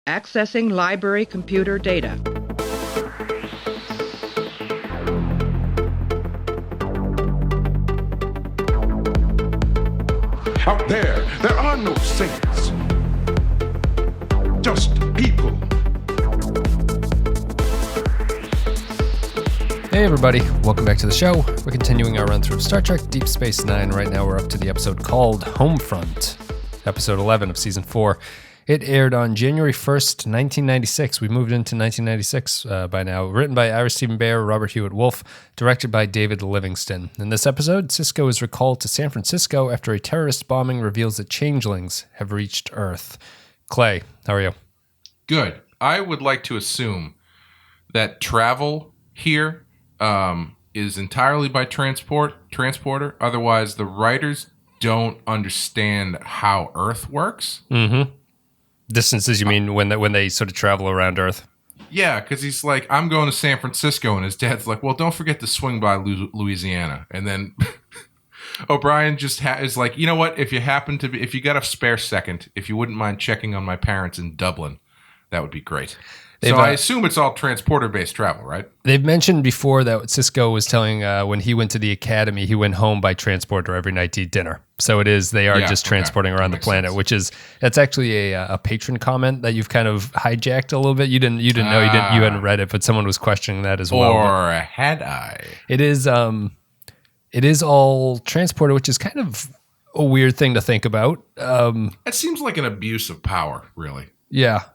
Accessing library computer data. Out there are no saints. Just people. Hey everybody, welcome back to the show. We're continuing our run through of Star Trek Deep Space Nine. Right now we're up to the episode called Homefront, episode 11 of season 4. It aired on January 1st, 1996. We moved into 1996 by now. Written by Ira Stephen Bear, Robert Hewitt Wolfe, directed by David Livingston. In this episode, Sisko is recalled to San Francisco after a terrorist bombing reveals that Changelings have reached Earth. Clay, how are you? Good. I would like to assume that travel here is entirely by transporter. Otherwise, the writers don't understand how Earth works. Mm-hmm. Distances, you mean when they sort of travel around Earth? Yeah, because he's like, I'm going to San Francisco, and his dad's like, well, don't forget to swing by Louisiana. And then O'Brien just is like, you know what? If you got a spare second, if you wouldn't mind checking on my parents in Dublin, that would be great. So I assume it's all transporter-based travel, right? They've mentioned before that Sisko was telling when he went to the academy, he went home by transporter every night to eat dinner. So they are just transporting around the planet, sense. That's actually a patron comment that you've kind of hijacked a little bit. You didn't know, you hadn't read it, but someone was questioning that as well. Or had I? It is all transporter, which is kind of a weird thing to think about. It seems like an abuse of power, really. Yeah.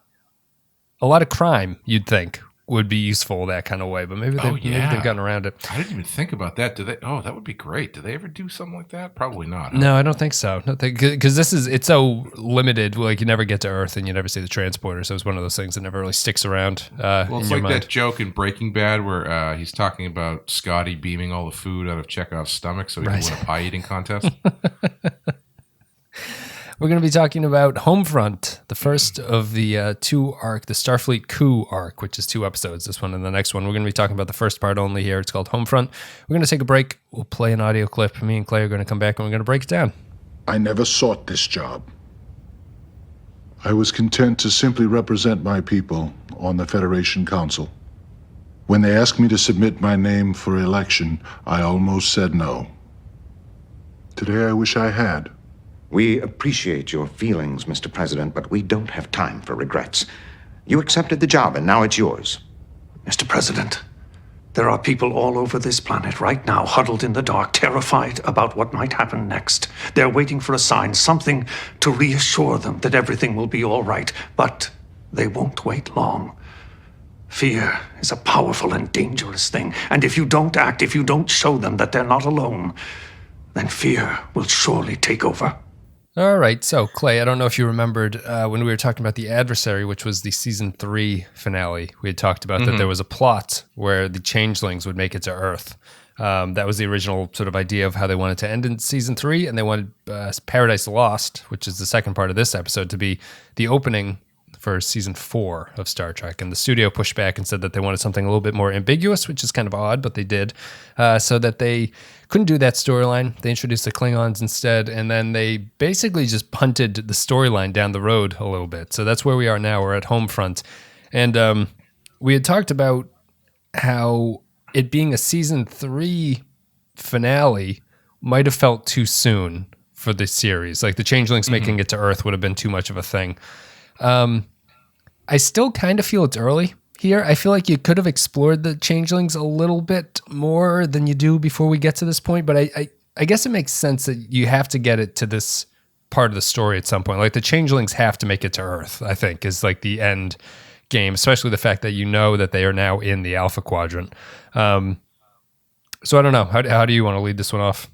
A lot of crime, you'd think, would be useful that kind of way, but maybe they've gotten around it. I didn't even think about that. Do they? Oh, that would be great. Do they ever do something like that? Probably not. Huh? No, I don't think so. Because it's so limited. Like, you never get to Earth and you never see the transporter, so it's one of those things that never really sticks around. Well, it's like that joke in Breaking Bad where he's talking about Scotty beaming all the food out of Chekhov's stomach so he can win a pie eating contest. We're going to be talking about Homefront, the first of the two arc, the Starfleet coup arc, which is 2 episodes, this one and the next one. We're going to be talking about the first part only here. It's called Homefront. We're going to take a break. We'll play an audio clip. Me and Clay are going to come back and we're going to break it down. I never sought this job. I was content to simply represent my people on the Federation Council. When they asked me to submit my name for election, I almost said no. Today I wish I had. We appreciate your feelings, Mr. President, but we don't have time for regrets. You accepted the job, and now it's yours. Mr. President, there are people all over this planet right now, huddled in the dark, terrified about what might happen next. They're waiting for a sign, something to reassure them that everything will be all right, but they won't wait long. Fear is a powerful and dangerous thing, and if you don't act, if you don't show them that they're not alone, then fear will surely take over. All right, so Clay, I don't know if you remembered when we were talking about The Adversary, which was the season 3 finale. We had talked about that there was a plot where the Changelings would make it to Earth. That was the original sort of idea of how they wanted to end in season 3, and they wanted Paradise Lost, which is the second part of this episode, to be the opening for season 4 of Star Trek. And the studio pushed back and said that they wanted something a little bit more ambiguous, which is kind of odd, but they did, so that they couldn't do that storyline. They introduced the Klingons instead, and then they basically just punted the storyline down the road a little bit. So that's where we are now. We're at Homefront. And we had talked about how it being a season 3 finale might have felt too soon for the series. Like the Changelings making it to Earth would have been too much of a thing. I still kind of feel it's early here. I feel like you could have explored the Changelings a little bit more than you do before we get to this point, but I guess it makes sense that you have to get it to this part of the story at some point. Like the Changelings have to make it to Earth, I think, is like the end game, especially the fact that you know that they are now in the Alpha Quadrant. So I don't know. How do you want to lead this one off?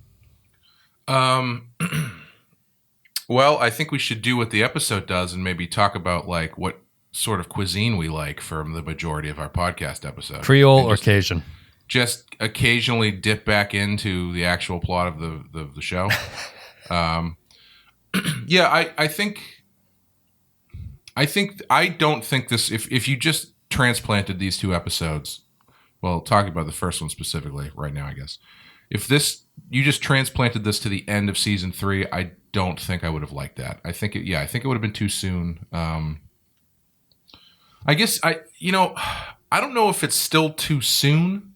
Well, I think we should do what the episode does and maybe talk about like what sort of cuisine we like from the majority of our podcast episodes. Creole or Cajun? Just occasionally dip back into the actual plot of the show. Yeah, I don't think this, if you just transplanted these 2 episodes, well, talking about the first one specifically right now, I guess, if you just transplanted this to the end of season 3, I don't think I would have liked that. I think it would have been too soon. I guess I don't know if it's still too soon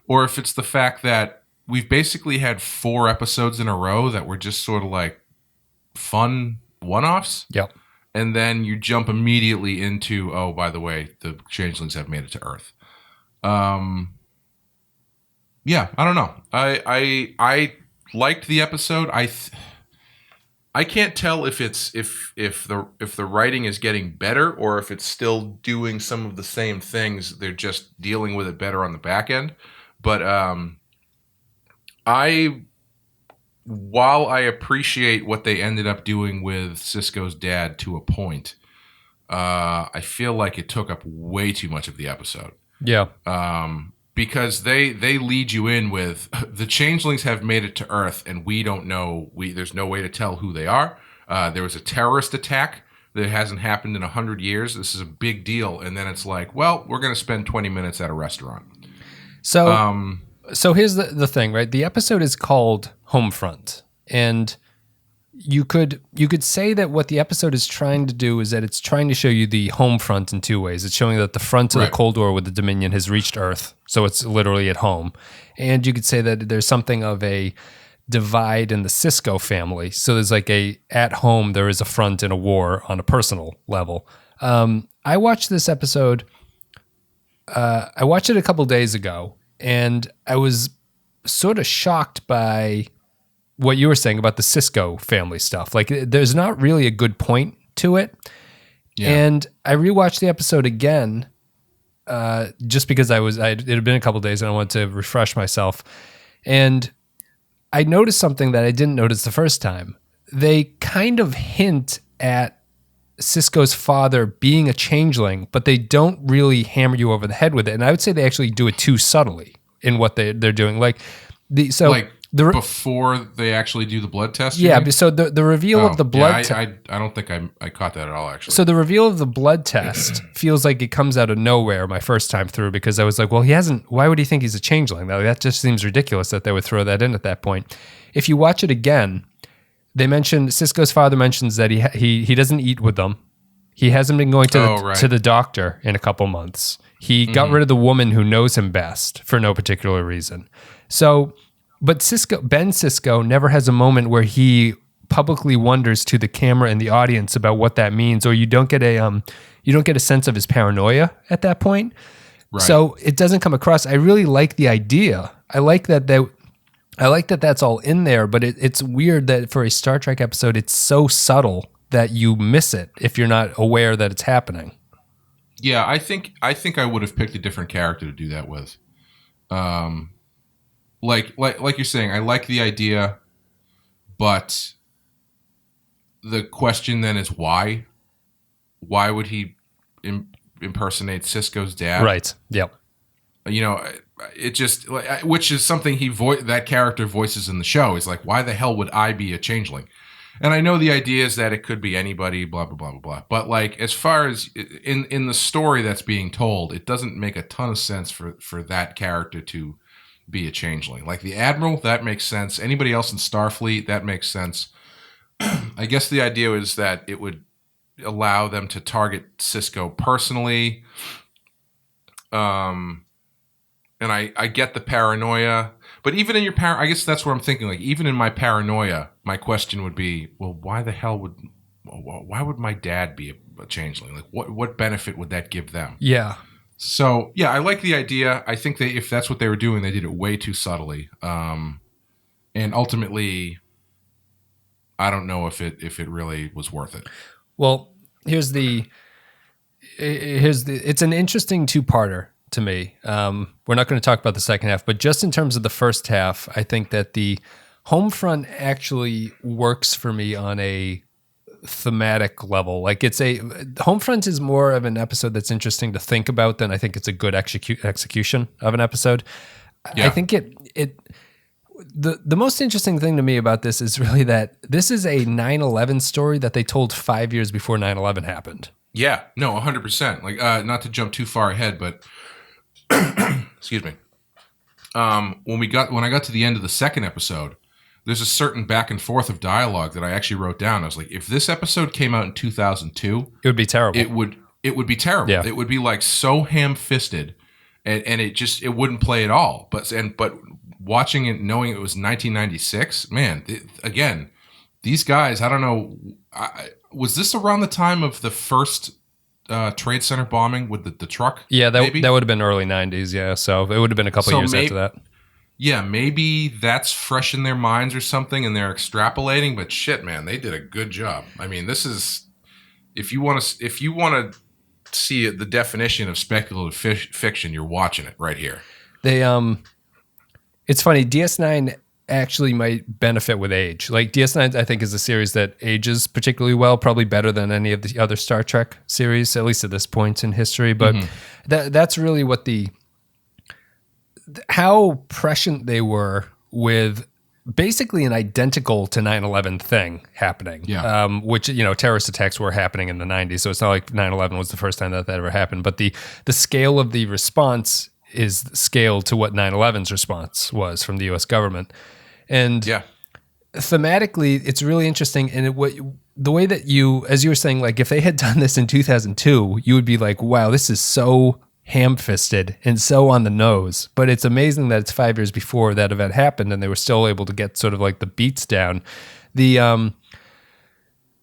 or if it's the fact that we've basically had 4 episodes in a row that were just sort of like fun one-offs. Yep. And then you jump immediately into, oh, by the way, the Changelings have made it to Earth. Yeah, I don't know. I liked the episode. I can't tell if the writing is getting better or if it's still doing some of the same things. They're just dealing with it better on the back end. But while I appreciate what they ended up doing with Sisko's dad to a point, I feel like it took up way too much of the episode. Yeah. Because they lead you in with the Changelings have made it to Earth and we don't know. There's no way to tell who they are. There was a terrorist attack that hasn't happened in 100 years. This is a big deal. And then it's like, well, we're going to spend 20 minutes at a restaurant. So here's the thing, right? The episode is called Homefront, and you could say that what the episode is trying to do is that it's trying to show you the home front in 2 ways. It's showing that the front of the Cold War with the Dominion has reached Earth, so it's literally at home. And you could say that there's something of a divide in the Sisko family. So there's like at home, there is a front in a war on a personal level. I watched this episode, I watched it a couple days ago, and I was sort of shocked by what you were saying about the Sisko family stuff. Like, there's not really a good point to it. Yeah. And I rewatched the episode again, just because it had been a couple days and I wanted to refresh myself. And I noticed something that I didn't notice the first time. They kind of hint at Sisko's father being a changeling, but they don't really hammer you over the head with it. And I would say they actually do it too subtly in what they're doing. Before they actually do the blood test? Yeah, so the reveal of the blood test... I don't think I caught that at all, actually. So the reveal of the blood test feels like it comes out of nowhere my first time through, because I was like, well, why would he think he's a changeling? That just seems ridiculous that they would throw that in at that point. If you watch it again, Sisko's father mentions that he doesn't eat with them. He hasn't been going to the doctor in a couple months. He got rid of the woman who knows him best for no particular reason. So... But Ben Sisko never has a moment where he publicly wonders to the camera and the audience about what that means, or you don't get a sense of his paranoia at that point. Right. So it doesn't come across. I really like the idea. I like that that's all in there, but it's weird that for a Star Trek episode, it's so subtle that you miss it if you're not aware that it's happening. Yeah, I think I would have picked a different character to do that with. Like you're saying, I like the idea, but the question then is why? Why would he impersonate Sisko's dad? Right. Yep. It just, which is something that character voices in the show. Is like, why the hell would I be a changeling? And I know the idea is that it could be anybody, blah blah blah blah blah. But like, as far as in the story that's being told, it doesn't make a ton of sense for that character to be a changeling. Like the Admiral, that makes sense. Anybody else in Starfleet, that makes sense. I guess the idea is that it would allow them to target Sisko personally. And I get the paranoia, but even in your I guess that's where I'm thinking, like, even in my paranoia, my question would be, well, why would my dad be a changeling? Like, what benefit would that give them? Yeah. So, yeah, I like the idea. I think if that's what they were doing, they did it way too subtly. And ultimately, I don't know if it really was worth it. Well, it's an interesting two-parter to me. We're not going to talk about the second half, but just in terms of the first half, I think that the Homefront actually works for me on a thematic level. Like, Homefront is more of an episode that's interesting to think about than I think it's a good execution of an episode. Yeah. I think the most interesting thing to me about this is really that this is a 9/11 story that they told 5 years before 9/11 happened. Yeah, no, 100%. Like, not to jump too far ahead, but excuse me. When I got to the end of the second episode, there's a certain back and forth of dialogue that I actually wrote down. I was like, if this episode came out in 2002, it would be terrible. it would be terrible. Yeah. It would be like so ham-fisted, and it wouldn't play at all. But watching it, knowing it was 1996, man, again, these guys, I don't know, was this around the time of the first Trade Center bombing with the truck? Yeah, that would have been early 90s, yeah. So it would have been a couple years after that. Yeah, maybe that's fresh in their minds or something, and they're extrapolating. But shit, man, they did a good job. I mean, this is if you want to see the definition of speculative fiction, you're watching it right here. It's funny. DS9 actually might benefit with age. Like DS9, I think, is a series that ages particularly well, probably better than any of the other Star Trek series, at least at this point in history. But that's really what how prescient they were with basically an identical to 9/11 thing happening. Yeah. Which, terrorist attacks were happening in the 90s. So it's not like 9/11 was the first time that ever happened. But the scale of the response is scale to what 9/11's response was from the U.S. government. And thematically, it's really interesting. And the way that as you were saying, like if they had done this in 2002, you would be like, wow, this is so ham-fisted and so on the nose. But it's amazing that it's 5 years before that event happened and they were still able to get sort of like the beats down. The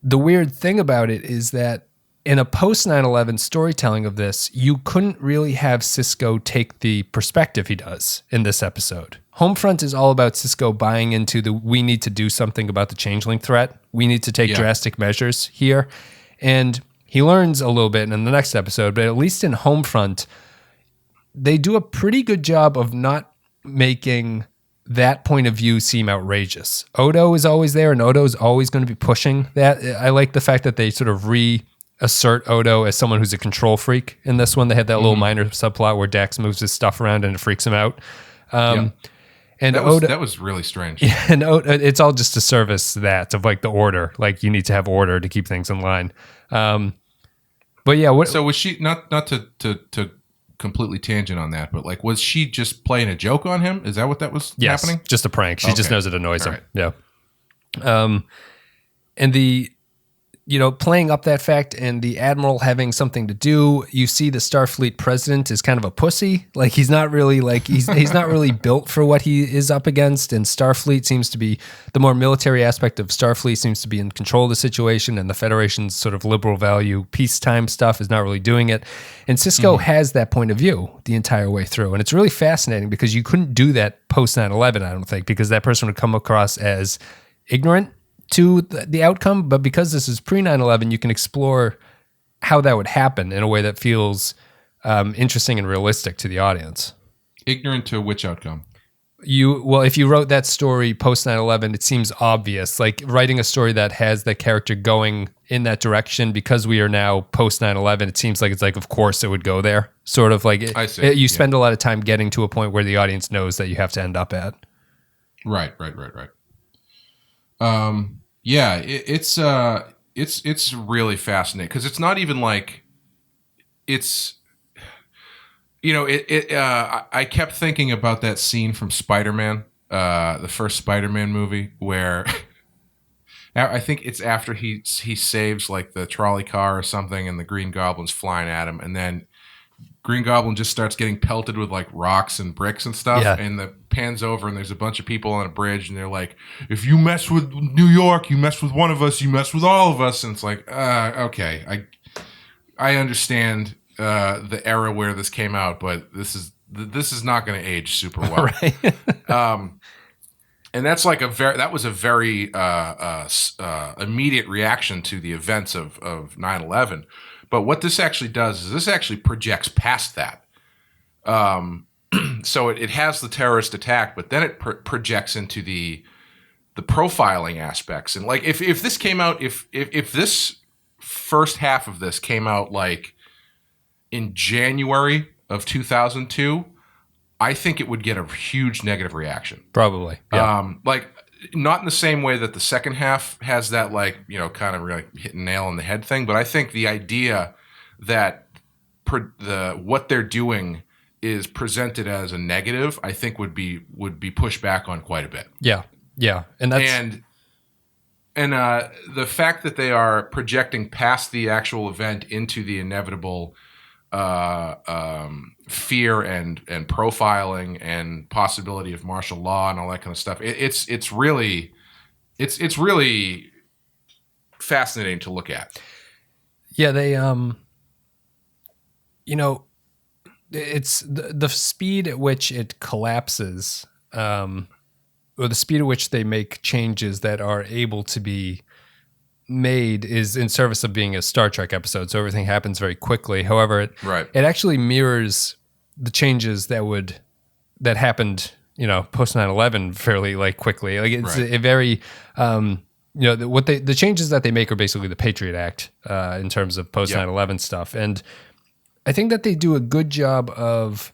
weird thing about it is that in a post 9/11 storytelling of this, you couldn't really have Sisko take the perspective he does in this episode. Homefront is all about Sisko buying into we need to do something about the Changeling threat. We need to take drastic measures here. And he learns a little bit in the next episode, but at least in Homefront, they do a pretty good job of not making that point of view seem outrageous. Odo is always there, and Odo is always going to be pushing that. I like the fact that they sort of reassert Odo as someone who's a control freak in this one. They had that little minor subplot where Dax moves his stuff around and it freaks him out. And that was really strange. Yeah, and it's all just to service that of like the order. Like you need to have order to keep things in line. But yeah, so was she not to completely tangent on that, but like was she just playing a joke on him? Is that what that was happening? Just a prank. She just knows it annoys him. Right. Yeah. And playing up that fact and the Admiral having something to do, you see the Starfleet president is kind of a pussy. Like he's not really he's not really built for what he is up against. And Starfleet seems to be the more military aspect of Starfleet seems to be in control of the situation, and the Federation's sort of liberal value peacetime stuff is not really doing it. And Sisko has that point of view the entire way through. And it's really fascinating because you couldn't do that post 9/11, I don't think, because that person would come across as ignorant to the outcome, but because this is pre 9/11, you can explore how that would happen in a way that feels interesting and realistic to the audience. Ignorant to which outcome? If you wrote that story post 9/11, it seems obvious. Like writing a story that has the character going in that direction, because we are now post 9/11, it seems like of course it would go there. Sort of like you spend a lot of time getting to a point where the audience knows that you have to end up at. Right. It's really fascinating because it's not even like it's, I kept thinking about that scene from Spider-Man, the first Spider-Man movie where I think it's after he saves like the trolley car or something and the Green Goblin's flying at him, and then Green Goblin just starts getting pelted with like rocks and bricks and stuff. Yeah. And the pans over and there's a bunch of people on a bridge and they're like, if you mess with New York, you mess with one of us, you mess with all of us. And it's like, okay, I understand the era where this came out, but this is not going to age super well. Right. And that's like that was a very immediate reaction to the events of 9/11. But what this actually does is this actually projects past that. So it has the terrorist attack, but then it projects into the profiling aspects. And like if this came out, if this first half of this came out like in January of 2002, I think it would get a huge negative reaction. Probably. Yeah. Like not in the same way that the second half has that like, kind of really hit a nail on the head thing. But I think the idea that what they're doing is presented as a negative, I think would be pushed back on quite a bit. Yeah. Yeah. And And the fact that they are projecting past the actual event into the inevitable fear and profiling and possibility of martial law and all that kind of stuff. It's really fascinating to look at. Yeah, they it's the speed at which it collapses, or the speed at which they make changes that are able to be made is in service of being a Star Trek episode. So everything happens very quickly. However, it actually mirrors the changes that happened, post 9/11 fairly quickly. It's a very, the changes that they make are basically the Patriot Act in terms of post 9/11 stuff. And I think that they do a good job of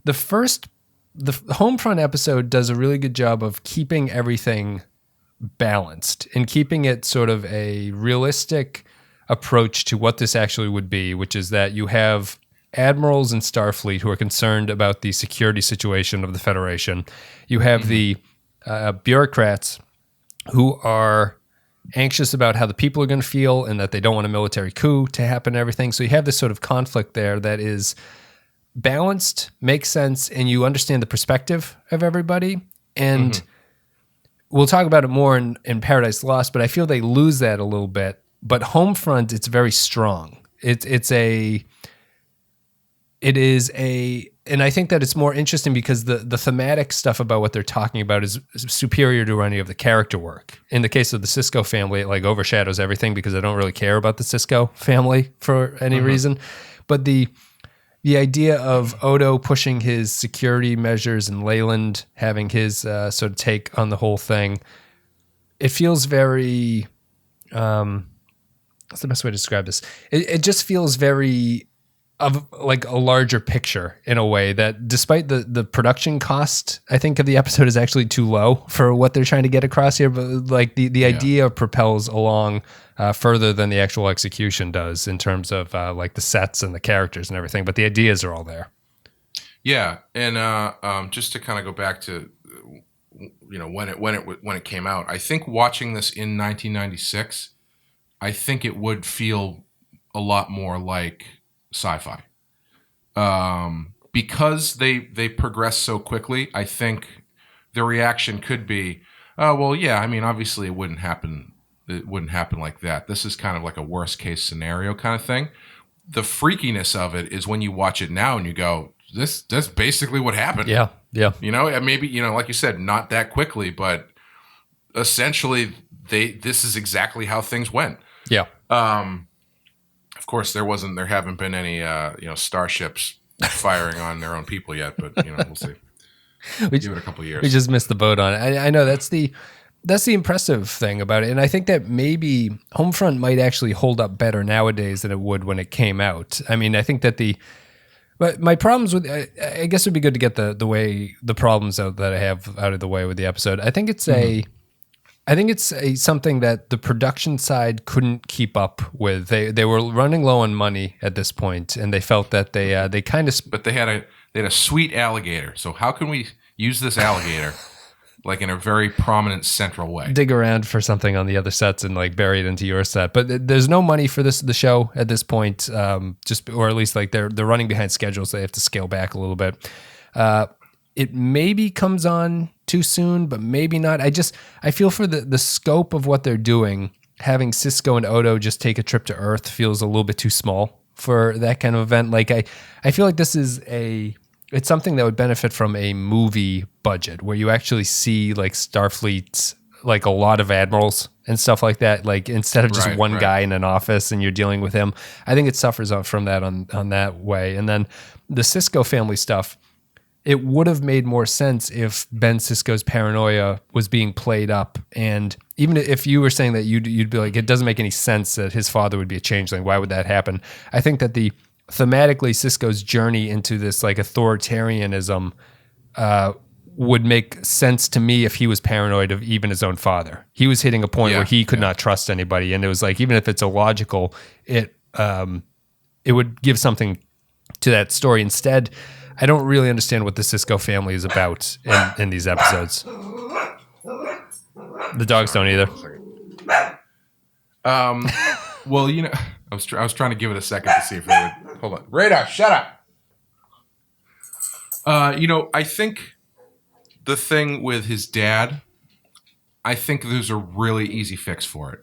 the Homefront episode does a really good job of keeping everything balanced and keeping it sort of a realistic approach to what this actually would be, which is that you have admirals in Starfleet who are concerned about the security situation of the Federation. You have the bureaucrats who are anxious about how the people are going to feel and that they don't want a military coup to happen and everything. So you have this sort of conflict there that is balanced, makes sense, and you understand the perspective of everybody. And we'll talk about it more in Paradise Lost, but I feel they lose that a little bit. But Homefront, it's very strong. And I think that it's more interesting because the thematic stuff about what they're talking about is superior to any of the character work. In the case of the Sisko family, it overshadows everything because I don't really care about the Sisko family for any reason. But the idea of Odo pushing his security measures and Leyland having his sort of take on the whole thing, it feels very, what's the best way to describe this? It just feels very of a larger picture in a way that despite the production cost, I think of the episode is actually too low for what they're trying to get across here. But the idea propels along further than the actual execution does in terms of the sets and the characters and everything. But the ideas are all there. Yeah. And just to kind of go back to, when it came out, I think watching this in 1996, I think it would feel a lot more like sci-fi, because they progress so quickly. I think the reaction could be, oh well, yeah. I mean, obviously, it wouldn't happen like that. This is kind of like a worst case scenario kind of thing. The freakiness of it is when you watch it now and you go, that's basically what happened. Yeah. And maybe like you said, not that quickly, but essentially, this is exactly how things went. Yeah. Of course, there haven't been any, starships firing on their own people yet, but we'll see. Give it a couple of years. We just missed the boat on it. I know that's the impressive thing about it, and I think that maybe Homefront might actually hold up better nowadays than it would when it came out. I mean, I think that but my problems with, I guess it'd be good to get the problems that I have out of the way with the episode. I think it's something that the production side couldn't keep up with. They were running low on money at this point, and they felt that they kind of. But they had a sweet alligator. So how can we use this alligator in a very prominent central way? Dig around for something on the other sets and bury it into your set. But there's no money for the show at this point. Or at least they're running behind schedules. So they have to scale back a little bit. It maybe comes on too soon, but maybe not. I feel for the scope of what they're doing, having Sisko and Odo just take a trip to Earth feels a little bit too small for that kind of event. I feel like this is it's something that would benefit from a movie budget where you actually see Starfleet's a lot of admirals and stuff like that. Instead of just one guy in an office and you're dealing with him, I think it suffers from that on that way. And then the Sisko family stuff, it would have made more sense if Ben Sisko's paranoia was being played up. And even if you were saying that you'd be it doesn't make any sense that his father would be a changeling. Why would that happen? I think that thematically Sisko's journey into this authoritarianism would make sense to me if he was paranoid of even his own father. He was hitting a point where he could not trust anybody. And it was even if it's illogical, it would give something to that story. Instead, I don't really understand what the Sisko family is about in these episodes. The dogs don't either. Well, you know, I was trying to give it a second to see if they would. Hold on, Radar, shut up. You know, I think the thing with his dad, I think there's a really easy fix for it.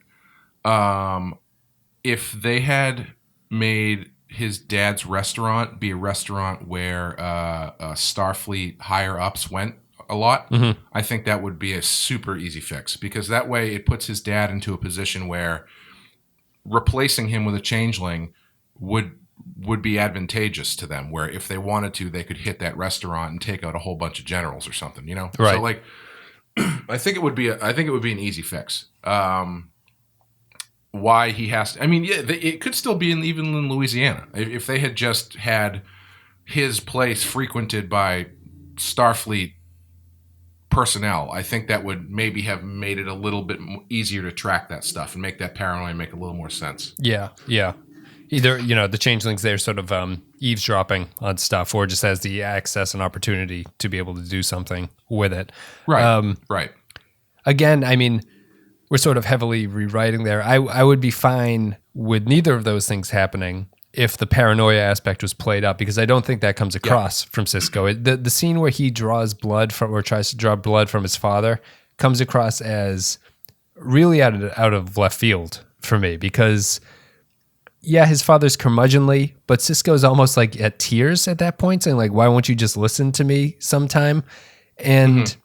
If they had made his dad's restaurant be a restaurant where Starfleet higher ups went a lot, I think that would be a super easy fix, because that way it puts his dad into a position where replacing him with a changeling would be advantageous to them, where if they wanted to, they could hit that restaurant and take out a whole bunch of generals or something, you know? Right. So like, I think it would be an easy fix. Why he has to, I mean, yeah, it could still be even in Louisiana. If they had just had his place frequented by Starfleet personnel, I think that would maybe have made it a little bit easier to track that stuff and make that paranoia make a little more sense. Yeah. Either, you know, the changelings there sort of eavesdropping on stuff, or just has the access and opportunity to be able to do something with it. Right. Right. Again, I mean, we're sort of heavily rewriting there. I would be fine with neither of those things happening if the paranoia aspect was played up, because I don't think that comes across from Sisko. The scene where he draws blood from, or tries to draw blood from his father, comes across as really out of left field for me, because yeah, his father's curmudgeonly, but Sisko's almost like at tears at that point, saying like, why won't you just listen to me sometime? And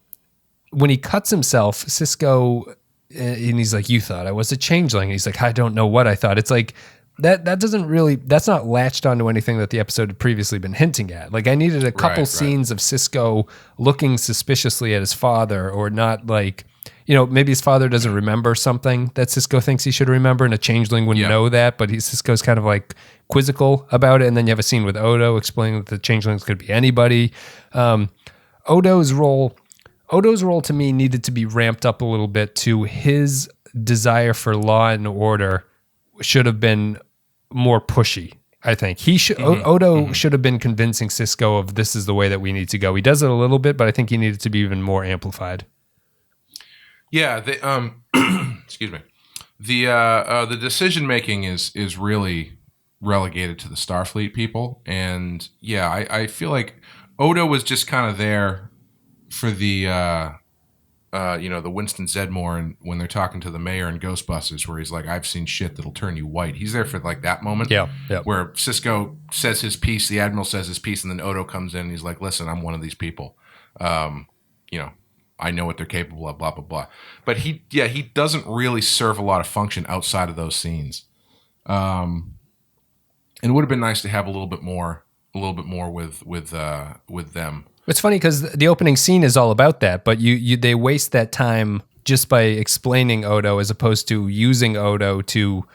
when he cuts himself, Sisko, and he's like, you thought I was a changeling. And he's like, I don't know what I thought. It's like, that doesn't really, that's not latched onto anything that the episode had previously been hinting at. Like, I needed a couple scenes of Sisko looking suspiciously at his father, or not, like, you know, maybe his father doesn't remember something that Sisko thinks he should remember, and a changeling wouldn't know that, but Sisko's kind of like quizzical about it. And then you have a scene with Odo explaining that the changelings could be anybody. Odo's role to me needed to be ramped up a little bit to his desire for law and order should have been more pushy. I think he should. Odo should have been convincing Sisko of this is the way that we need to go. He does it a little bit, but I think he needed to be even more amplified. Yeah, excuse me. The decision making is really relegated to the Starfleet people, and yeah, I feel like Odo was just kind of there for the the Winston Zedmore, and when they're talking to the mayor in Ghostbusters, where he's like, I've seen shit that'll turn you white. He's there for like that moment, where Sisko says his piece, the Admiral says his piece, and then Odo comes in and he's like, listen, I'm one of these people. I know what they're capable of, blah, blah, blah. But he doesn't really serve a lot of function outside of those scenes. And it would have been nice to have a little bit more with them. It's funny because the opening scene is all about that, but they waste that time just by explaining Odo, as opposed to using Odo to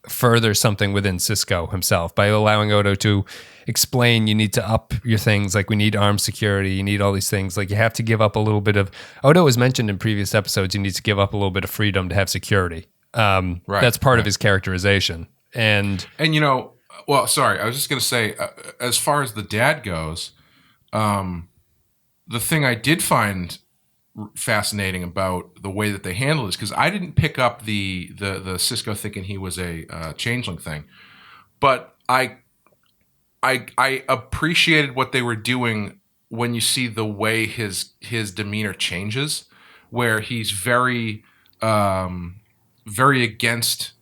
further something within Sisko himself, by allowing Odo to explain you need to up your things, like we need armed security, you need all these things, like you have to give up a little bit of, Odo was mentioned in previous episodes, you need to give up a little bit of freedom to have security. That's part of his characterization. And you know, well, sorry, I was just going to say, as far as the dad goes, the thing I did find fascinating about the way that they handled this, because I didn't pick up the Sisko thinking he was a changeling thing, but I appreciated what they were doing when you see the way his demeanor changes, where he's very very against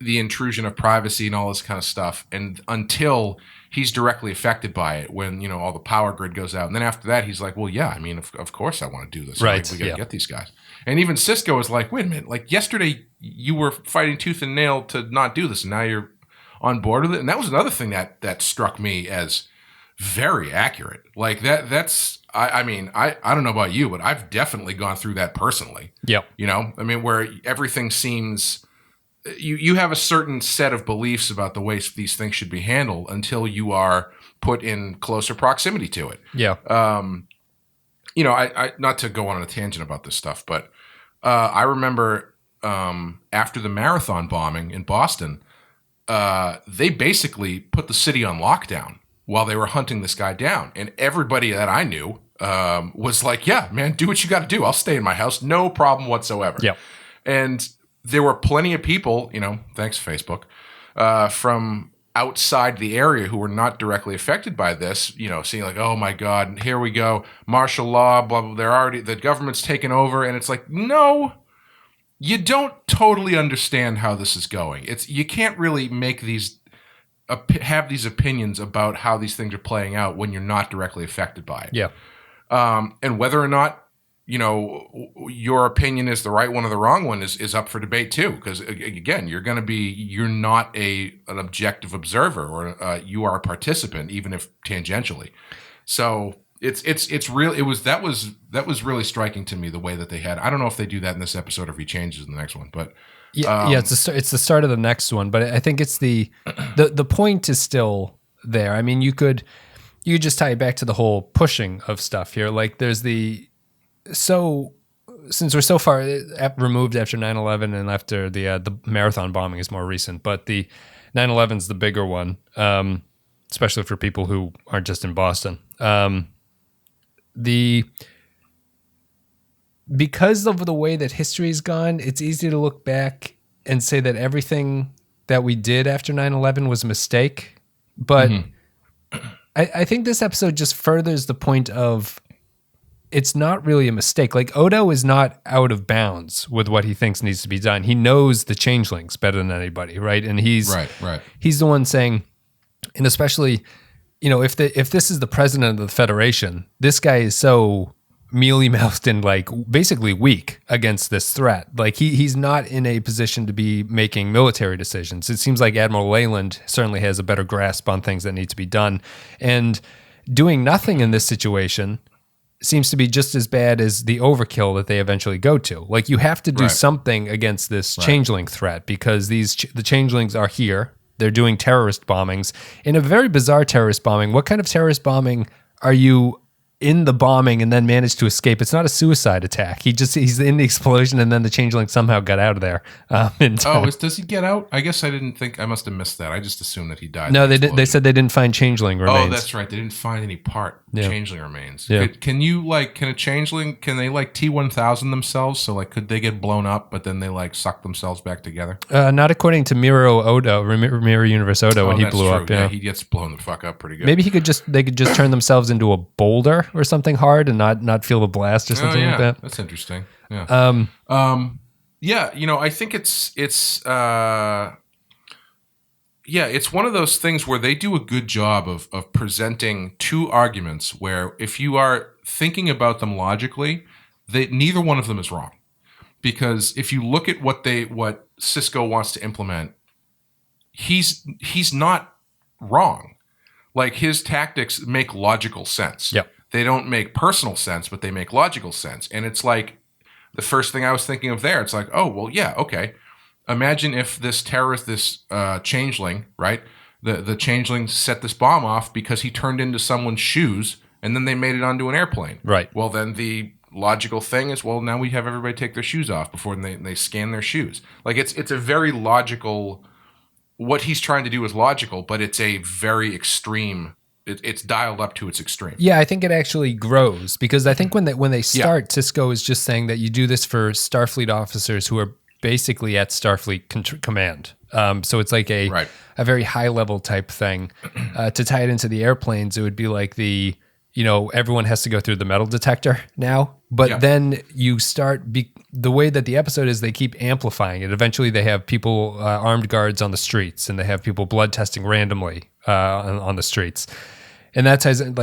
the intrusion of privacy and all this kind of stuff, and until he's directly affected by it, when, you know, all the power grid goes out, and then after that he's like, well, yeah, I mean, of course I want to do this, right? Like, we got to get these guys. And even Sisko was like, wait a minute, like yesterday you were fighting tooth and nail to not do this, and now you're on board with it. And that was another thing that struck me as very accurate. Like that's I mean, I don't know about you, but I've definitely gone through that personally. Yep. You know, I mean, where everything seems, you have a certain set of beliefs about the way these things should be handled until you are put in closer proximity to it. Yeah. You know, I not to go on a tangent about this stuff, but I remember after the marathon bombing in Boston, they basically put the city on lockdown while they were hunting this guy down. And everybody that I knew, was like, yeah, man, do what you got to do. I'll stay in my house. No problem whatsoever. Yeah. And there were plenty of people, thanks Facebook, from outside the area who were not directly affected by this, seeing like, oh my God, here we go. Martial law, blah, blah, the government's taken over. And it's like, no, you don't totally understand how this is going. You can't really make have these opinions about how these things are playing out when you're not directly affected by it. Yeah. And whether or not, your opinion is the right one or the wrong one is up for debate too. Because again, you're not an objective observer, or you are a participant, even if tangentially. So it's real. That was really striking to me, the way that they had. I don't know if they do that in this episode or if he changes in the next one, but it's the start of the next one. But I think it's the point is still there. I mean, you could just tie it back to the whole pushing of stuff here. Like there's since we're so far removed after 9/11 and after the marathon bombing is more recent, but the 9/11 is the bigger one, especially for people who aren't just in Boston. Because of the way that history's gone, it's easy to look back and say that everything that we did after 9/11 was a mistake. But I think this episode just furthers the point of it's not really a mistake. Like Odo is not out of bounds with what he thinks needs to be done. He knows the changelings better than anybody, right? And he's the one saying, and especially, if this is the president of the Federation, this guy is so mealy-mouthed and like basically weak against this threat. Like he's not in a position to be making military decisions. It seems like Admiral Leyland certainly has a better grasp on things that need to be done, and doing nothing in this situation seems to be just as bad as the overkill that they eventually go to. Like you have to do something against this changeling threat, because the changelings are here. They're doing terrorist bombings, in a very bizarre terrorist bombing. What kind of terrorist bombing are you in the bombing and then managed to escape? It's not a suicide attack. He's in the explosion and then the changeling somehow got out of there. Does he get out? I guess I must have missed that. I just assumed that he died. No, they said they didn't find changeling remains. Oh, that's right. They didn't find any changeling remains. Yeah. Can a changeling, can they like T-1000 themselves? So like, could they get blown up, but then they like suck themselves back together? Not according to Mirror Universe Odo, when he blew up. Yeah, he gets blown the fuck up pretty good. Maybe they could just turn themselves into a boulder or something hard and not feel the blast or something like that. That's interesting. Yeah. I think it's one of those things where they do a good job of presenting two arguments where, if you are thinking about them logically, neither one of them is wrong. Because if you look at what Sisko wants to implement, he's not wrong. Like his tactics make logical sense. Yep. They don't make personal sense, but they make logical sense. And it's like the first thing I was thinking of there. It's like, oh, well, yeah, okay. Imagine if this terrorist, this changeling, right? The changeling set this bomb off because he turned into someone's shoes, and then they made it onto an airplane. Right. Well, then the logical thing is, well, now we have everybody take their shoes off before they scan their shoes. Like it's a very logical. What he's trying to do is logical, but it's a very extreme. It's dialed up to its extreme. Yeah, I think it actually grows, because I think when they start, Sisko is just saying that you do this for Starfleet officers who are basically at Starfleet command. So it's like a very high level type thing. To tie it into the airplanes, it would be like everyone has to go through the metal detector now. But then you start the way that the episode is, they keep amplifying it. Eventually, they have people armed guards on the streets, and they have people blood testing randomly on the streets. And that ties in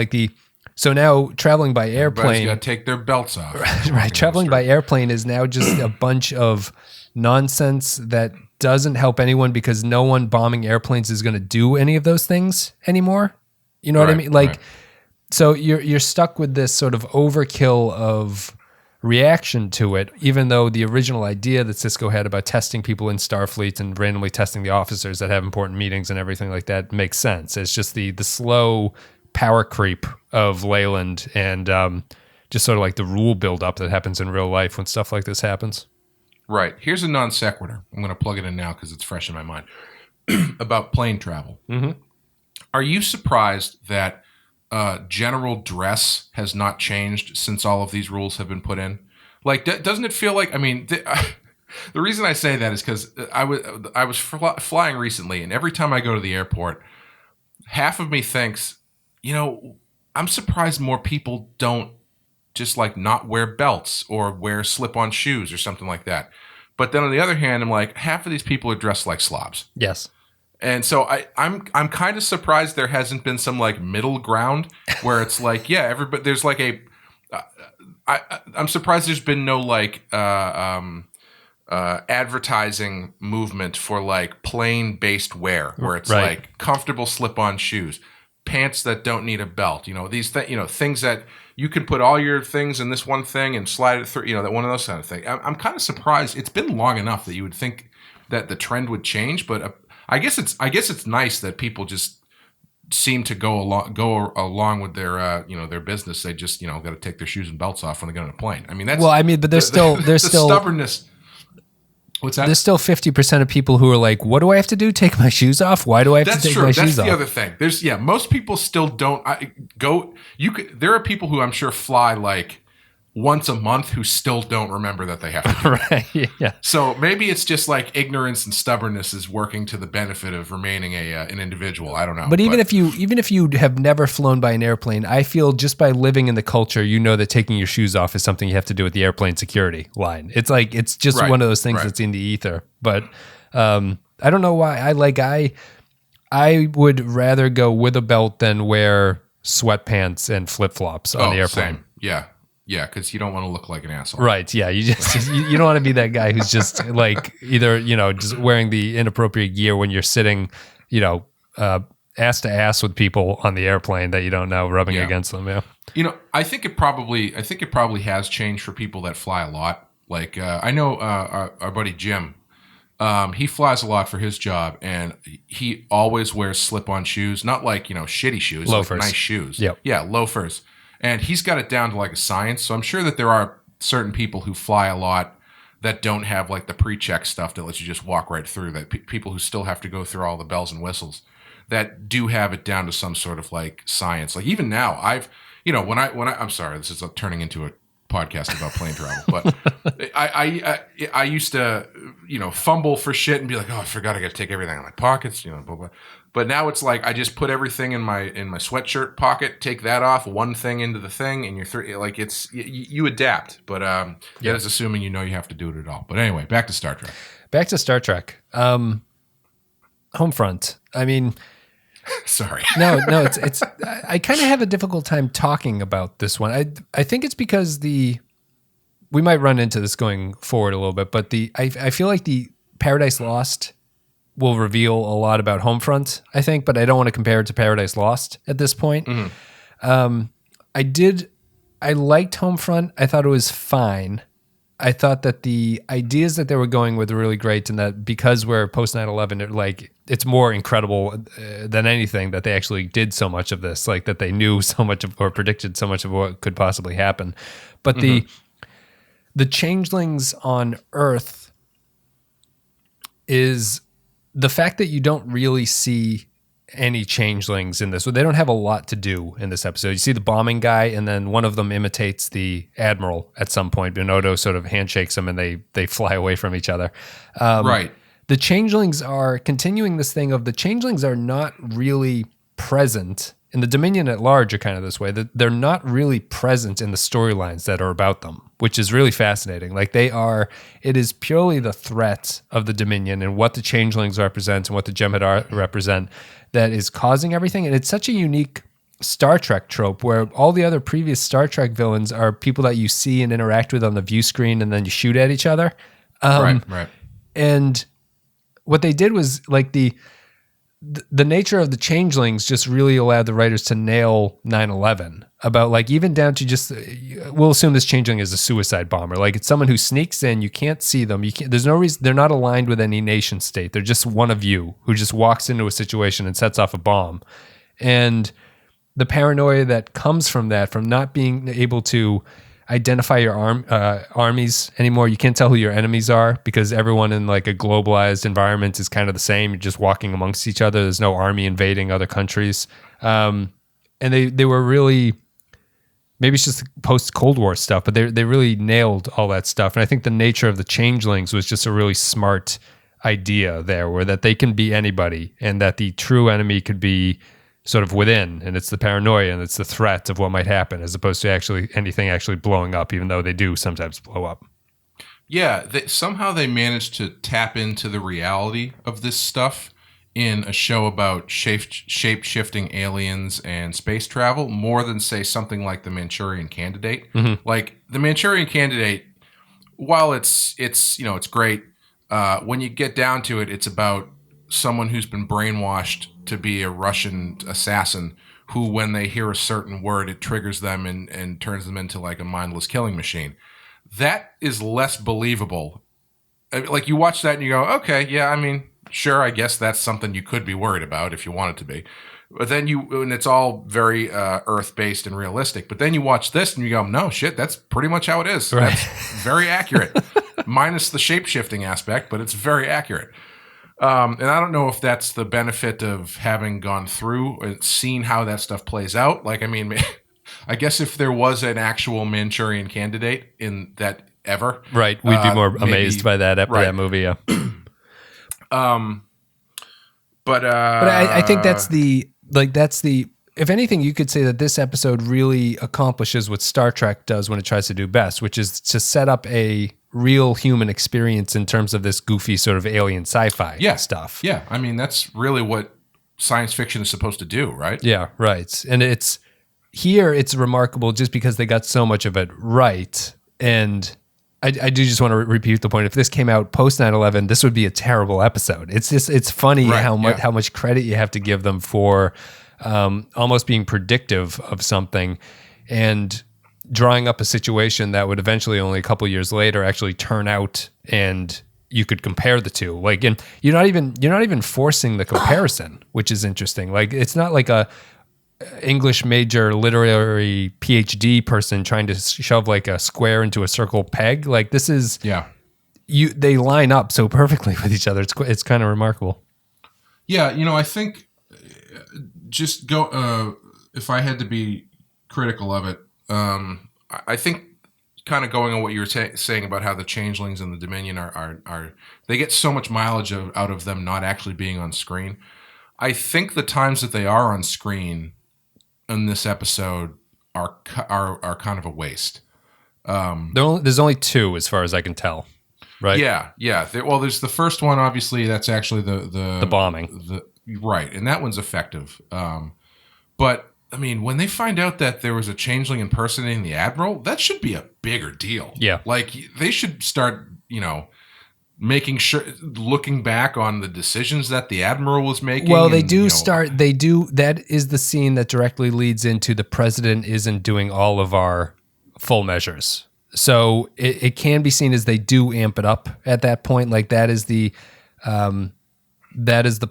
so now traveling by airplane. Everybody's got to take their belts off. Right. Traveling by airplane is now just a bunch of nonsense that doesn't help anyone, because no one bombing airplanes is going to do any of those things anymore. You know what I mean? So you're stuck with this sort of overkill of reaction to it, even though the original idea that Sisko had about testing people in Starfleet and randomly testing the officers that have important meetings and everything like that makes sense. It's just the slow power creep of Leyland and just sort of like the rule buildup that happens in real life when stuff like this happens. Right. Here's a non sequitur. I'm going to plug it in now because it's fresh in my mind. About plane travel. Mm-hmm. Are you surprised that general dress has not changed since all of these rules have been put in? Like, doesn't it feel like, I mean, the reason I say that is because I was flying recently, and every time I go to the airport, half of me thinks, I'm surprised more people don't just like not wear belts or wear slip-on shoes or something like that. But then on the other hand, I'm like, half of these people are dressed like slobs. Yes. And so I'm kind of surprised there hasn't been some like middle ground where it's like, yeah, everybody, there's like I'm surprised there's been no like advertising movement for like plain based wear where it's like comfortable slip-on shoes, pants that don't need a belt, these things that you can put all your things in this one thing and slide it through, that one of those kind of things. I'm kind of surprised. It's been long enough that you would think that the trend would change, but I guess it's nice that people just seem to go along with their their business. They just got to take their shoes and belts off when they get on a plane. I mean, that's but there's still stubbornness. What's that? There's still 50% of people who are like, what do I have to do? Take my shoes off? Why do I have to take my shoes off? That's the other thing. Most people still don't there are people who I'm sure fly like once a month who still don't remember that they have to do right. Yeah. So maybe it's just like ignorance and stubbornness is working to the benefit of remaining an individual. I don't know. But even if you have never flown by an airplane, I feel just by living in the culture, that taking your shoes off is something you have to do with the airplane security line. It's like it's just one of those things that's in the ether. But I don't know why. I would rather go with a belt than wear sweatpants and flip-flops on the airplane. Same. Yeah. Yeah, because you don't want to look like an asshole. Right, yeah. You just you don't want to be that guy who's just like either, just wearing the inappropriate gear when you're sitting, ass to ass with people on the airplane that you don't know, rubbing against them, yeah. I think it probably has changed for people that fly a lot. Like I know our buddy Jim, he flies a lot for his job, and he always wears slip-on shoes, not like, shitty shoes, loafers. Like nice shoes. Yep. Yeah, loafers. And he's got it down to like a science. So I'm sure that there are certain people who fly a lot that don't have like the pre-check stuff that lets you just walk right through, that people who still have to go through all the bells and whistles that do have it down to some sort of like science. Like even now I've, when I'm sorry, this is turning into a podcast about plane travel, but I used to, fumble for shit and be like, oh, I forgot I got to take everything out of my pockets, blah, blah. But now it's like I just put everything in my sweatshirt pocket, take that off, one thing into the thing, and you're like it's you adapt. But that is assuming you have to do it at all. But anyway, back to Star Trek. Homefront. I mean, sorry. No, it's. I kind of have a difficult time talking about this one. I think it's because we might run into this going forward a little bit, but I feel like the Paradise Lost will reveal a lot about Homefront, I think, but I don't want to compare it to Paradise Lost at this point. Mm-hmm. I liked Homefront. I thought it was fine. I thought that the ideas that they were going with were really great, and that because we're post 9/11, it's more incredible than anything that they actually did so much of this, like that they knew so much of or predicted so much of what could possibly happen. But the changelings on Earth is the fact that you don't really see any changelings in this. So they don't have a lot to do in this episode. You see the bombing guy, and then one of them imitates the admiral at some point. Binodo sort of handshakes him, and they fly away from each other. Right. The changelings are continuing this thing of the changelings are not really present, and the Dominion at large are kind of this way, that they're not really present in the storylines that are about them, which is really fascinating. Like it is purely the threat of the Dominion and what the changelings represent and what the Jem'Hadar represent that is causing everything. And it's such a unique Star Trek trope where all the other previous Star Trek villains are people that you see and interact with on the view screen and then you shoot at each other. Right. And what they did was like the nature of the changelings just really allowed the writers to nail 9/11 about like even down to just we'll assume this changeling is a suicide bomber. Like it's someone who sneaks in, you can't see them. There's no reason, they're not aligned with any nation state. They're just one of you who just walks into a situation and sets off a bomb. And the paranoia that comes from that, from not being able to identify your armies anymore. You can't tell who your enemies are because everyone in like a globalized environment is kind of the same. You're just walking amongst each other. There's no army invading other countries. and they were really, maybe it's just post Cold War stuff, but they really nailed all that stuff. And I think the nature of the Changelings was just a really smart idea there, where that they can be anybody, and that the true enemy could be sort of within, and it's the paranoia and it's the threat of what might happen, as opposed to actually anything actually blowing up, even though they do sometimes blow up. Yeah, somehow they managed to tap into the reality of this stuff in a show about shape-shifting aliens and space travel, more than, say, something like The Manchurian Candidate. Like, The Manchurian Candidate, while it's great, when you get down to it, it's about someone who's been brainwashed to be a Russian assassin who, when they hear a certain word, it triggers them and turns them into like a mindless killing machine. That is less believable. Like, you watch that and you go, okay, yeah, I mean, sure, I guess that's something you could be worried about if you want it to be. But then and it's all very Earth-based and realistic. But then you watch this and you go, no, shit, that's pretty much how it is. Right. That's very accurate. Minus the shape-shifting aspect, but it's very accurate. And I don't know if that's the benefit of having gone through and seen how that stuff plays out. Like, I mean, I guess if there was an actual Manchurian Candidate in that ever. Right. We'd be more amazed by that movie. Yeah. But I think that's the, if anything, you could say that this episode really accomplishes what Star Trek does when it tries to do best, which is to set up a real human experience in terms of this goofy sort of alien sci-fi stuff. Yeah. I mean, that's really what science fiction is supposed to do, right? Yeah, right. And it's remarkable just because they got so much of it right. And I do just want to repeat the point. If this came out post 9/11, this would be a terrible episode. It's funny how much credit you have to give them for almost being predictive of something and drawing up a situation that would eventually, only a couple years later, actually turn out, and you could compare the two. Like, and you're not even forcing the comparison, which is interesting. Like, it's not like a English major literary PhD person trying to shove like a square into a circle peg. Like, this is they line up so perfectly with each other. It's kind of remarkable. Yeah, I think just if I had to be critical of it, I think kind of going on what you were saying about how the Changelings and the Dominion are they get so much mileage out of them not actually being on screen. I think the times that they are on screen in this episode are kind of a waste. There's only two, as far as I can tell, right? Yeah. There's the first one. Obviously, that's actually the bombing, right, and that one's effective. But I mean, when they find out that there was a changeling impersonating the Admiral, that should be a bigger deal. Yeah, like they should start, making sure, looking back on the decisions that the Admiral was making. Well, they do. That is the scene that directly leads into the president isn't doing all of our full measures. So it can be seen as they do amp it up at that point. Like, that is the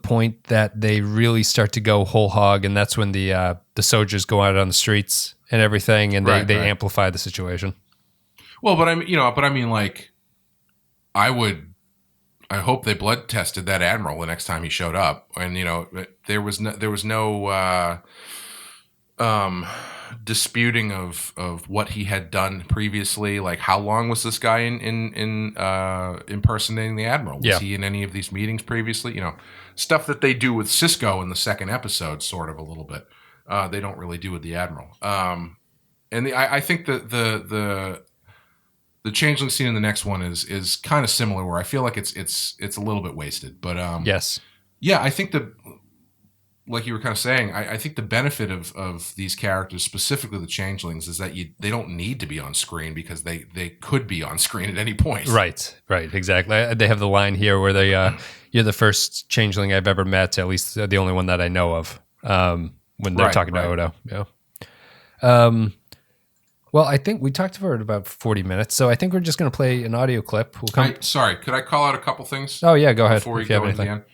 point that they really start to go whole hog, and that's when the soldiers go out on the streets and everything, and they amplify the situation. Well, but I mean, like, I hope they blood tested that Admiral the next time he showed up, and there was no disputing of what he had done previously. Like, how long was this guy in impersonating the Admiral? Was he in any of these meetings previously? Stuff that they do with Sisko in the second episode, sort of a little bit. They don't really do with the Admiral. I think that the changeling scene in the next one is kind of similar, where I feel like it's a little bit wasted. But yes, yeah, I think like you were kind of saying, I think the benefit of these characters, specifically the changelings, is that they don't need to be on screen, because they could be on screen at any point. Right, exactly. They have the line here where they, you're the first changeling I've ever met, at least the only one that I know of, when they're talking to Odo. Yeah. Well, I think we talked for about 40 minutes, so I think we're just going to play an audio clip. Sorry, could I call out a couple things? Oh, yeah, go ahead. Before we go into the end.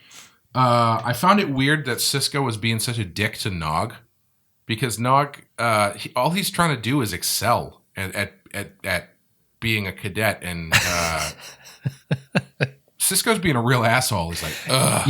I found it weird that Sisko was being such a dick to Nog, because Nog, all he's trying to do is excel at being a cadet, and Sisko's being a real asshole. He's like, ugh.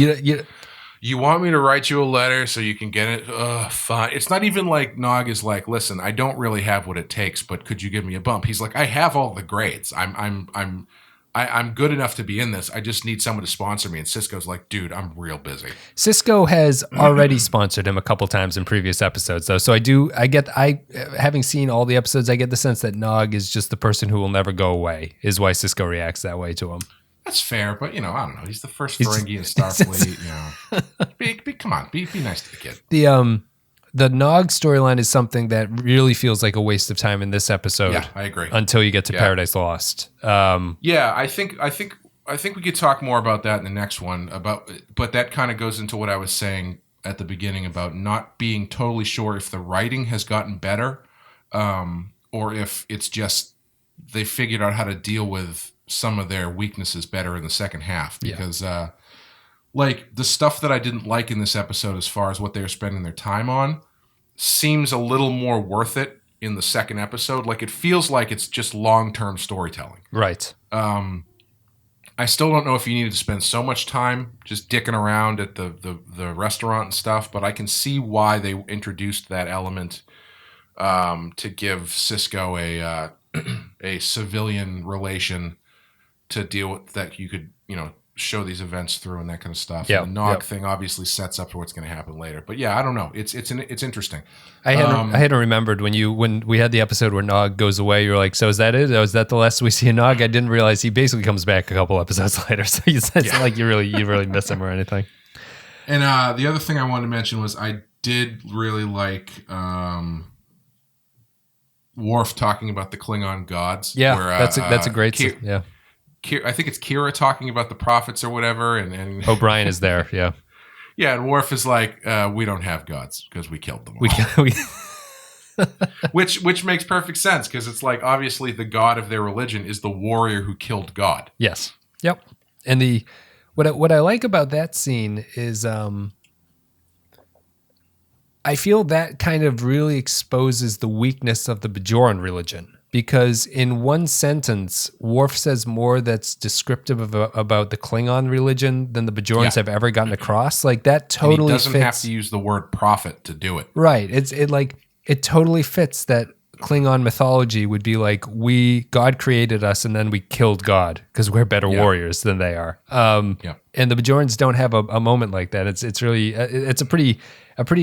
You want me to write you a letter so you can get it? Fine. It's not even like Nog is like, listen, I don't really have what it takes, but could you give me a bump? He's like, I have all the grades. I'm good enough to be in this. I just need someone to sponsor me. And Cisco's like, dude, I'm real busy. Cisco has already sponsored him a couple times in previous episodes, though. So having seen all the episodes, I get the sense that Nog is just the person who will never go away, is why Cisco reacts that way to him. That's fair, but I don't know. He's the first Ferengi in Starfleet. Come on, be nice to the kid. The Nog storyline is something that really feels like a waste of time in this episode. Yeah, I agree. Until you get to Paradise Lost. I think we could talk more about that in the next one. But that kind of goes into what I was saying at the beginning about not being totally sure if the writing has gotten better, or if it's just they figured out how to deal with some of their weaknesses better in the second half. Because like the stuff that I didn't like in this episode as far as what they were spending their time on seems a little more worth it in the second episode. Like it feels like it's just long-term storytelling. Right. I still don't know if you needed to spend so much time just dicking around at the restaurant and stuff, but I can see why they introduced that element to give Cisco a civilian relation to deal with, that you could, show these events through and that kind of stuff. Yeah, and the Nog thing obviously sets up for what's going to happen later. But yeah, I don't know. It's interesting. I hadn't remembered when we had the episode where Nog goes away. You're like, so is that it? Is that the last we see of Nog? I didn't realize he basically comes back a couple episodes later. So it's not like you really miss him or anything. And the other thing I wanted to mention was I did really like Worf talking about the Klingon gods. Yeah, that's a great scene. Yeah. I think it's Kira talking about the prophets or whatever, and O'Brien is there. Yeah, yeah, and Worf is like, "We don't have gods because we killed them all." which makes perfect sense because it's like obviously the god of their religion is the warrior who killed God. Yes. Yep. And what I like about that scene is I feel that kind of really exposes the weakness of the Bajoran religion. Because in one sentence, Worf says more that's descriptive about the Klingon religion than the Bajorans have ever gotten across. Like that totally fits. And he doesn't have to use the word prophet to do it. Right. It totally fits that Klingon mythology would be like, God created us and then we killed God because we're better warriors than they are. And the Bajorans don't have a moment like that. It's really it's a pretty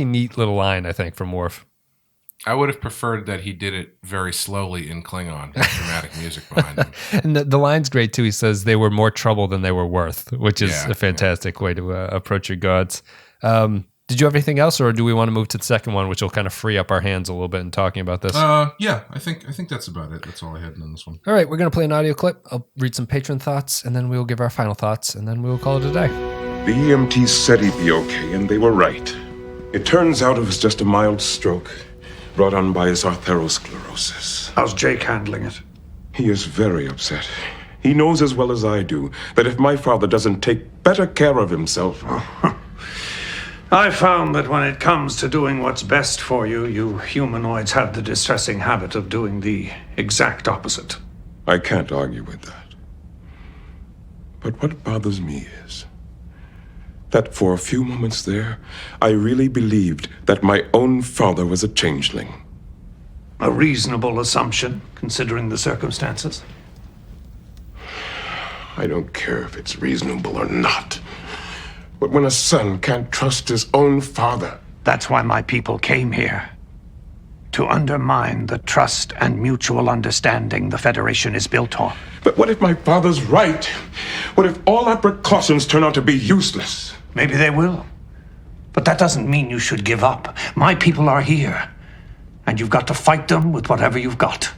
neat little line, I think, from Worf. I would have preferred that he did it very slowly in Klingon with dramatic music behind him. And the line's great too. He says they were more trouble than they were worth, which is a fantastic way to approach your gods. Did you have anything else, or do we want to move to the second one, which will kind of free up our hands a little bit in talking about this? Yeah, I think that's about it. That's all I had in this one. All right, we're going to play an audio clip. I'll read some patron thoughts, and then we'll give our final thoughts, and then we'll call it a day. The EMTs said he'd be okay, and they were right. It turns out it was just a mild stroke brought on by his arteriosclerosis. How's Jake handling it? He is very upset. He knows as well as I do that if my father doesn't take better care of himself... I found that when it comes to doing what's best for you, you humanoids have the distressing habit of doing the exact opposite. I can't argue with that. But what bothers me is that for a few moments there, I really believed that my own father was a changeling. A reasonable assumption, considering the circumstances. I don't care if it's reasonable or not. But when a son can't trust his own father... That's why my people came here. To undermine the trust and mutual understanding the Federation is built on. But what if my father's right? What if all our precautions turn out to be useless? Maybe they will. But that doesn't mean you should give up. My people are here. And you've got to fight them with whatever you've got.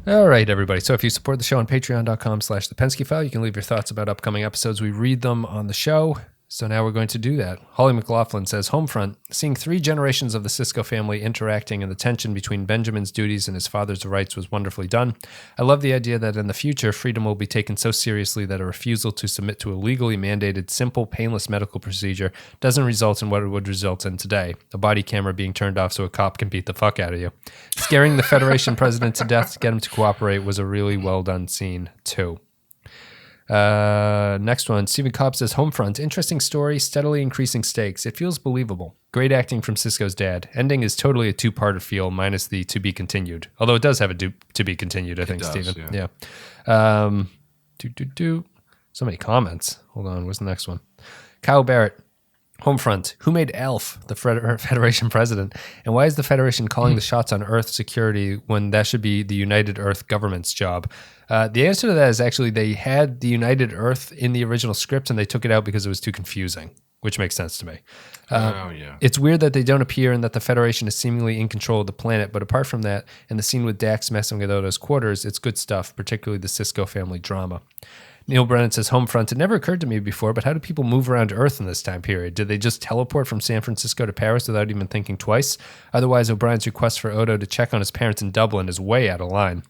All right, everybody. So if you support the show on patreon.com/the Pensky File, you can leave your thoughts about upcoming episodes. We read them on the show. So now we're going to do that. Holly McLaughlin says, Homefront, seeing 3 generations of the Cisco family interacting and the tension between Benjamin's duties and his father's rights was wonderfully done. I love the idea that in the future, freedom will be taken so seriously that a refusal to submit to a legally mandated, simple, painless medical procedure doesn't result in what it would result in today, a body camera being turned off so a cop can beat the fuck out of you. Scaring the Federation president to death to get him to cooperate was a really well done scene, too. Next one, Stephen Cobb says, Homefront, interesting story, steadily increasing stakes. It feels believable. Great acting from Sisko's dad. Ending is totally a two-parter feel, minus the to be continued. Although it does have a to be continued, I think, does, Stephen. yeah. So many comments. Hold on, where's the next one? Kyle Barrett. Homefront. Who made Alf the Federation president? And why is the Federation calling the shots on Earth security when that should be the United Earth government's job? The answer to that is actually they had the United Earth in the original script and they took it out because it was too confusing, which makes sense to me. Yeah. It's weird that they don't appear and that the Federation is seemingly in control of the planet, but apart from that, and the scene with Dax messing with Odo's quarters, it's good stuff, particularly the Sisko family drama. Neil Brennan says, Homefront, it never occurred to me before, but how do people move around Earth in this time period? Did they just teleport from San Francisco to Paris without even thinking twice? Otherwise, O'Brien's request for Odo to check on his parents in Dublin is way out of line.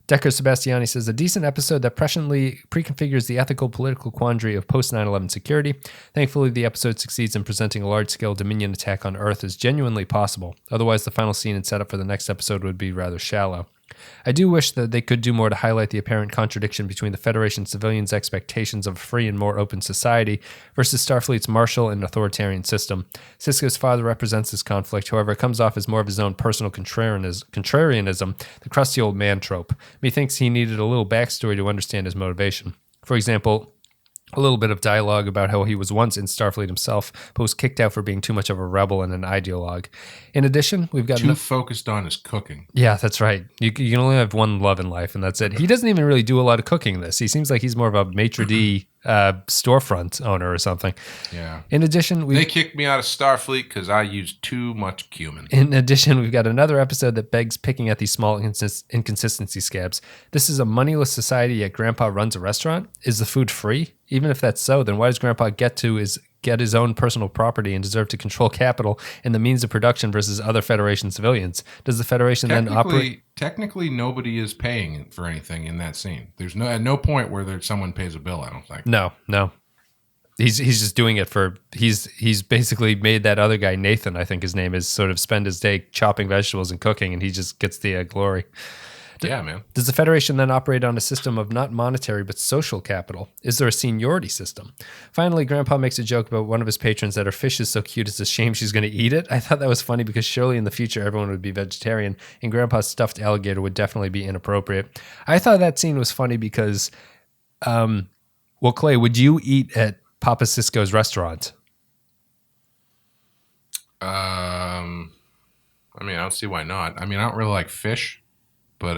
Decker Sebastiani says, a decent episode that presciently preconfigures the ethical political quandary of post 9/11 security. Thankfully, the episode succeeds in presenting a large-scale Dominion attack on Earth as genuinely possible. Otherwise, the final scene and setup for the next episode would be rather shallow. I do wish that they could do more to highlight the apparent contradiction between the Federation civilians' expectations of a free and more open society versus Starfleet's martial and authoritarian system. Sisko's father represents this conflict, however, it comes off as more of his own personal contrarianism, the crusty old man trope. Methinks he needed a little backstory to understand his motivation. For example, a little bit of dialogue about how he was once in Starfleet himself, but was kicked out for being too much of a rebel and an ideologue. In addition, we've got... Too focused on his cooking. Yeah, that's right. You can only have one love in life, and that's it. He doesn't even really do a lot of cooking in this. He seems like he's more of a maitre d' storefront owner or something. Yeah. In addition, they kicked me out of Starfleet because I used too much cumin. In addition, we've got another episode that begs picking at these small inconsistency scabs. This is a moneyless society, yet Grandpa runs a restaurant. Is the food free? Even if that's so, then why does Grandpa get his own personal property and deserve to control capital and the means of production versus other Federation civilians? Does the Federation then operate? Technically, nobody is paying for anything in that scene. There's at no point where someone pays a bill, I don't think. No. He's just doing it for, he's basically made that other guy, Nathan, I think his name is, sort of spend his day chopping vegetables and cooking, and he just gets the glory. Yeah, man. Does the Federation then operate on a system of not monetary but social capital? Is there a seniority system? Finally, Grandpa makes a joke about one of his patrons that her fish is so cute it's a shame she's going to eat it. I thought that was funny because surely in the future everyone would be vegetarian and Grandpa's stuffed alligator would definitely be inappropriate. I thought that scene was funny because, well, Clay, would you eat at Papa Sisko's restaurant? I mean, I don't see why not. I mean, I don't really like fish. But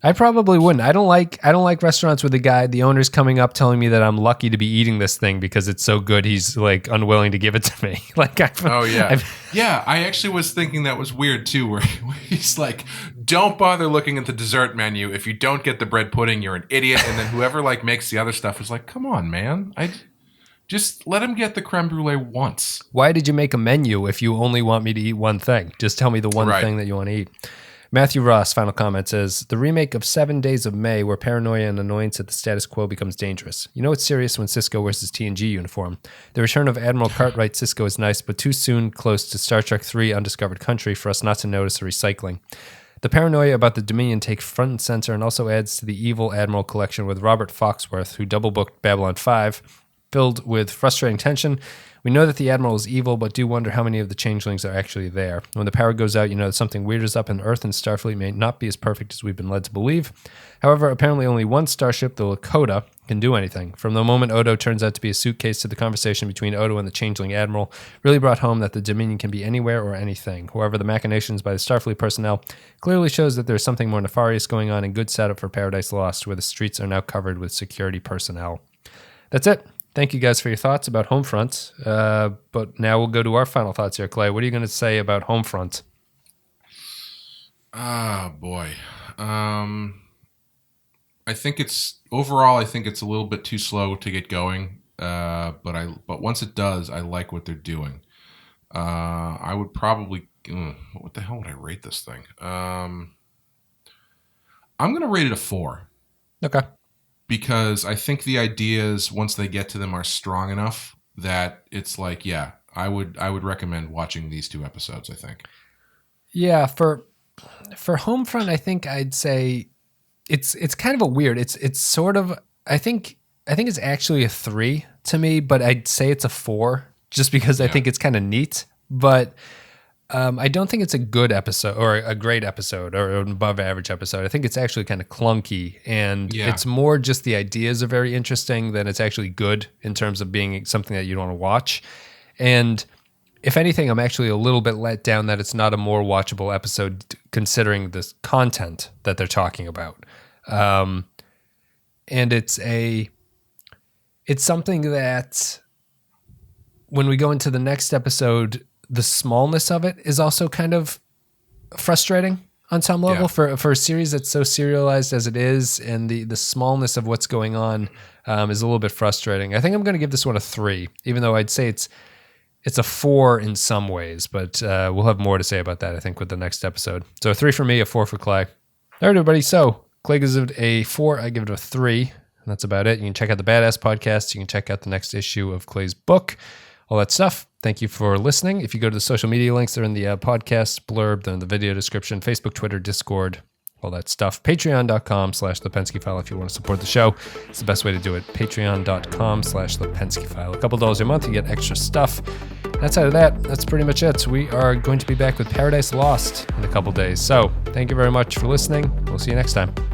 I probably wouldn't. I don't like restaurants where the owner's coming up telling me that I'm lucky to be eating this thing because it's so good. He's like unwilling to give it to me. Yeah. I actually was thinking that was weird too, where he's like, "Don't bother looking at the dessert menu. If you don't get the bread pudding, you're an idiot." And then whoever makes the other stuff is like, "Come on, man. Just let him get the creme brulee once." Why did you make a menu if you only want me to eat one thing? Just tell me the one thing that you want to eat. Matthew Ross, final comment, says, the remake of 7 Days of May, where paranoia and annoyance at the status quo becomes dangerous. You know it's serious when Sisko wears his TNG uniform. The return of Admiral Cartwright Sisko is nice, but too soon close to Star Trek III Undiscovered Country for us not to notice the recycling. The paranoia about the Dominion takes front and center and also adds to the evil Admiral collection with Robert Foxworth, who double-booked Babylon 5, filled with frustrating tension. We know that the Admiral is evil, but do wonder how many of the changelings are actually there. When the power goes out, you know that something weird is up, and Earth and Starfleet may not be as perfect as we've been led to believe. However, apparently only one starship, the Lakota, can do anything. From the moment Odo turns out to be a suitcase to the conversation between Odo and the changeling Admiral, really brought home that the Dominion can be anywhere or anything. However, the machinations by the Starfleet personnel clearly shows that there's something more nefarious going on, and good setup for Paradise Lost, where the streets are now covered with security personnel. That's it. Thank you guys for your thoughts about Homefront. But now we'll go to our final thoughts here, Clay. What are you going to say about Homefront? Oh, boy. I think it's a little bit too slow to get going. But once it does, I like what they're doing. I would probably, what the hell would I rate this thing? I'm going to rate it a 4. Okay. Because I think the ideas, once they get to them, are strong enough that it's like, yeah, I would recommend watching these 2 episodes, I think. Yeah, for Homefront, I think I'd say it's kind of a weird. It's sort of I think it's actually a 3 to me, but I'd say it's a 4 just because I think it's kind of neat. But I don't think it's a good episode or a great episode or an above average episode. I think it's actually kind of clunky, and it's more just the ideas are very interesting than it's actually good in terms of being something that you want to watch. And if anything, I'm actually a little bit let down that it's not a more watchable episode considering the content that they're talking about. And it's something that when we go into the next episode, the smallness of it is also kind of frustrating on some level for a series that's so serialized as it is, and the smallness of what's going on is a little bit frustrating. I think I'm going to give this one a 3, even though I'd say it's a 4 in some ways, but we'll have more to say about that, I think, with the next episode. So a 3 for me, a 4 for Clay. All right, everybody. So Clay gives it a 4. I give it a 3. And that's about it. You can check out the Badass Podcast. You can check out the next issue of Clay's book, all that stuff. Thank you for listening. If you go to the social media links, they're in the podcast blurb, they're in the video description, Facebook, Twitter, Discord, all that stuff. Patreon.com/The Pensky File if you want to support the show. It's the best way to do it. Patreon.com/The Pensky File. A couple dollars a month, you get extra stuff. Outside of that, that's pretty much it. We are going to be back with Paradise Lost in a couple days. So thank you very much for listening. We'll see you next time.